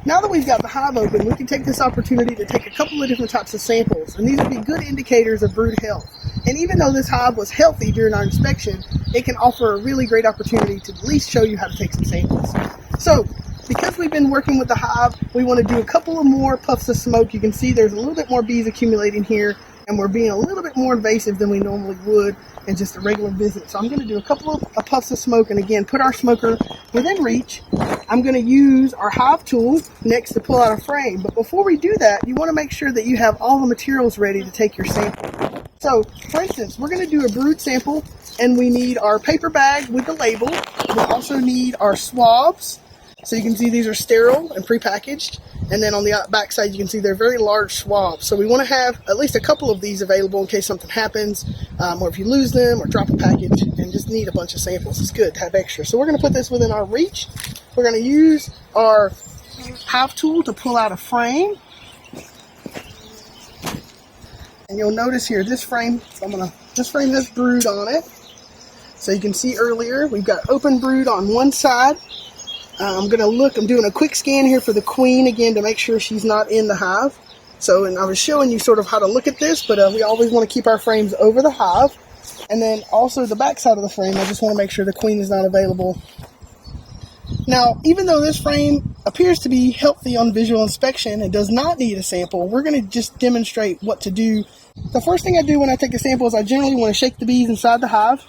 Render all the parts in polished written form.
now that we've got the hive open, we can take this opportunity to take a couple of different types of samples, and these would be good indicators of brood health. And even though this hive was healthy during our inspection, it can offer a really great opportunity to at least show you how to take some samples. So, because we've been working with the hive, we want to do a couple of more puffs of smoke. You can see there's a little bit more bees accumulating here, and we're being a little bit more invasive than we normally would in just a regular visit. So I'm going to do a couple of puffs of smoke, and again, put our smoker within reach. I'm going to use our hive tool next to pull out a frame. But before we do that, you want to make sure that you have all the materials ready to take your sample. So, for instance, we're going to do a brood sample, and we need our paper bag with the label. We'll also need our swabs. So you can see these are sterile and prepackaged. And then on the back side, you can see they're very large swabs. So we want to have at least a couple of these available in case something happens, or if you lose them or drop a package and just need a bunch of samples. It's good to have extra. So we're going to put this within our reach. We're going to use our hive tool to pull out a frame. And you'll notice here, this frame has brood on it. So you can see earlier, we've got open brood on one side. I'm doing a quick scan here for the queen again to make sure she's not in the hive. So, and I was showing you sort of how to look at this, but we always want to keep our frames over the hive. And then also the back side of the frame, I just want to make sure the queen is not available. Now, even though this frame appears to be healthy on visual inspection and does not need a sample, we're going to just demonstrate what to do. The first thing I do when I take a sample is I generally want to shake the bees inside the hive.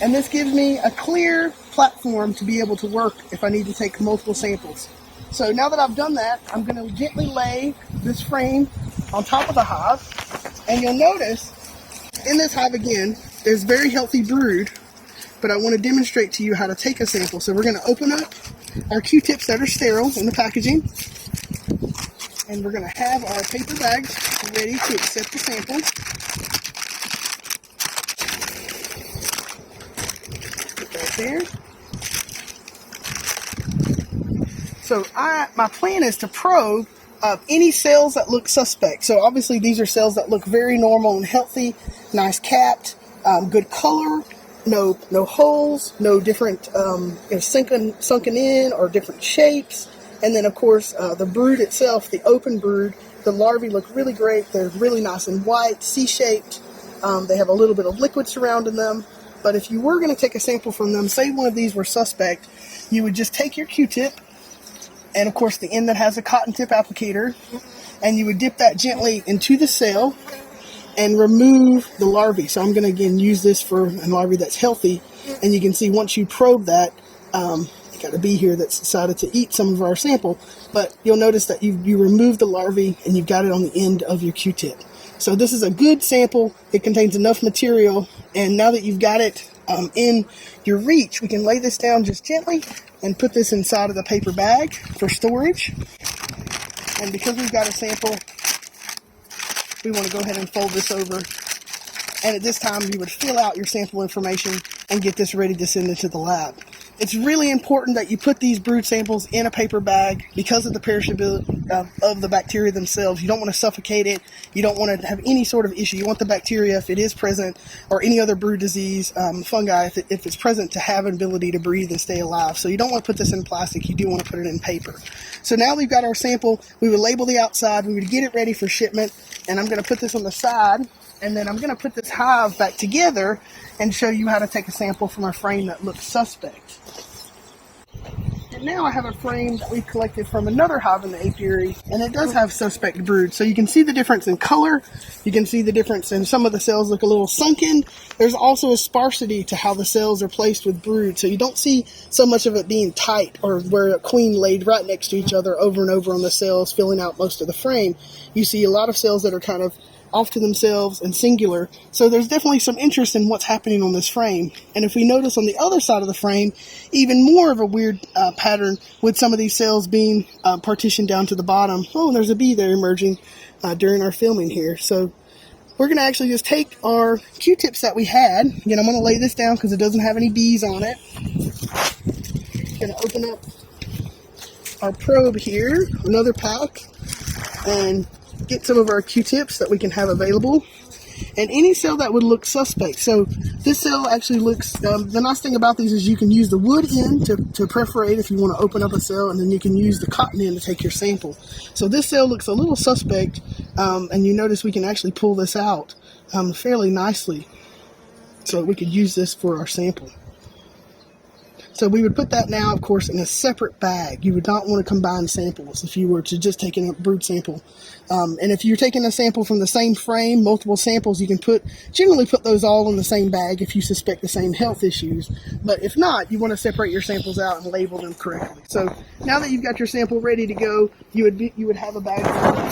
And this gives me a clear platform to be able to work if I need to take multiple samples. So now that I've done that, I'm going to gently lay this frame on top of the hive. And you'll notice in this hive again, there's very healthy brood, but I want to demonstrate to you how to take a sample. So we're going to open up our Q-tips that are sterile in the packaging. And we're going to have our paper bags ready to accept the sample. There. So my plan is to probe any cells that look suspect. So obviously these are cells that look very normal and healthy, nice capped, good color, no holes, no different sunken in or different shapes. And then of course the brood itself, the open brood, the larvae look really great. They're really nice and white, C-shaped. They have a little bit of liquid surrounding them. But if you were going to take a sample from them, say one of these were suspect, you would just take your Q-tip, and of course the end that has a cotton tip applicator, and you would dip that gently into the cell and remove the larvae. So I'm going to again use this for a larvae that's healthy, and you can see once you probe that, you got a bee here that's decided to eat some of our sample, but you'll notice that you remove the larvae and you've got it on the end of your Q-tip. So this is a good sample. It contains enough material, and now that you've got it in your reach, we can lay this down just gently and put this inside of the paper bag for storage. And because we've got a sample, we want to go ahead and fold this over. And at this time, you would fill out your sample information and get this ready to send into the lab. It's really important that you put these brood samples in a paper bag because of the perishability of the bacteria themselves. You don't want to suffocate it. You don't want to have any sort of issue. You want the bacteria, if it is present, or any other brood disease, fungi, if it's present, to have an ability to breathe and stay alive. So you don't want to put this in plastic. You do want to put it in paper. So now we've got our sample. We would label the outside. We would get it ready for shipment. And I'm going to put this on the side. And then I'm going to put this hive back together and show you how to take a sample from a frame that looks suspect. And now I have a frame that we collected from another hive in the apiary, and it does have suspect brood. So you can see the difference in color. You can see the difference in some of the cells look a little sunken. There's also a sparsity to how the cells are placed with brood. So you don't see so much of it being tight or where a queen laid right next to each other over and over on the cells, filling out most of the frame. You see a lot of cells that are kind of off to themselves and singular. So there's definitely some interest in what's happening on this frame. And if we notice on the other side of the frame, even more of a weird pattern with some of these cells being partitioned down to the bottom. Oh, and there's a bee there emerging during our filming here. So we're going to actually just take our Q-tips that we had. Again, I'm going to lay this down because it doesn't have any bees on it. Going to open up our probe here, another pack, and get some of our Q-tips that we can have available, and any cell that would look suspect. So This cell actually looks, the nice thing about these is you can use the wood end to perforate if you want to open up a cell, and then you can use the cotton end to take your sample. So this cell looks a little suspect, and you notice we can actually pull this out fairly nicely so we could use this for our sample. So we would put that now, of course, in a separate bag. You would not want to combine samples if you were to just take a brood sample. And if you're taking a sample from the same frame, multiple samples, you can generally put those all in the same bag if you suspect the same health issues. But if not, you want to separate your samples out and label them correctly. So now that you've got your sample ready to go, you would have a bag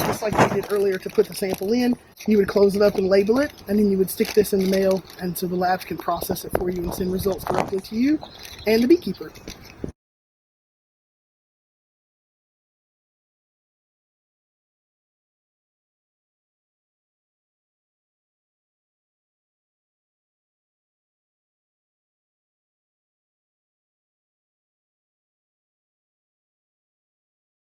just like we did earlier to put the sample in. You would close it up and label it, and then you would stick this in the mail, and so the labs can process it for you and send results directly to you and the beekeeper.